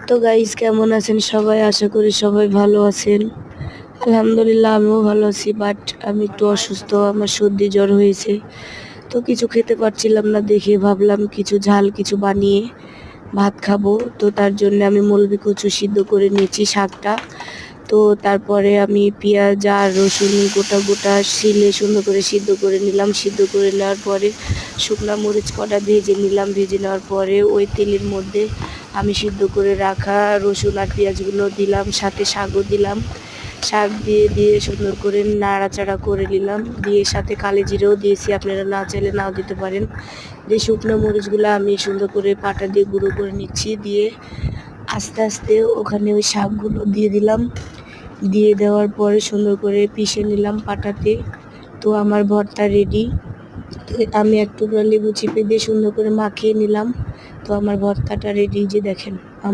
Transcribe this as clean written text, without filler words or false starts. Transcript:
তো গাইস, কেমন আছেন সবাই? আশা করি সবাই ভালো আছেন। আলহামদুলিল্লাহ, আমিও ভালো আছি। বাট আমি একটু অসুস্থ, আমার সর্দি জ্বর হয়েছে। তো কিছু খেতে পারছিলাম না দেখে ভাবলাম কিছু ঝাল কিছু বানিয়ে ভাত খাবো। তো তার জন্য আমি মলবি কচু সিদ্ধ করে নিয়েছি, শাকটা। তো তারপরে আমি পেঁয়াজ আর রসুন গোটা গোটা শিলে সুন্দর করে সিদ্ধ করে নিলাম। সিদ্ধ করে নেওয়ার পরে শুকনো মরিচ কটা ভেজে নিলাম। ভেজে নেওয়ার পরে ওই তেলের মধ্যে আমি সিদ্ধ করে রাখা রসুন আর পেঁয়াজগুলো দিলাম, সাথে শাকও দিলাম। শাক দিয়ে দিয়ে সুন্দর করে নাড়াচাড়া করে নিলাম। দিয়ে সাথে কালি জিরেও দিয়েছি, আপনারা না চাইলে নাও দিতে পারেন। দিয়ে শুকনো মরিচগুলো আমি সুন্দর করে পাটা দিয়ে গুঁড়ো করে নিচ্ছি। দিয়ে আস্তে আস্তে ওখানে ওই শাকগুলো দিয়ে দিলাম। দিয়ে দেওয়ার পরে সুন্দর করে পিষে নিলাম পাটাতে। তো আমার ভর্তা রেডি। তো আমি এক টুকরা লেবু চিপে দিয়ে সুন্দর করে মাখিয়ে নিলাম। তো আমার ভর্তাটা রেডি, যে দেখেন।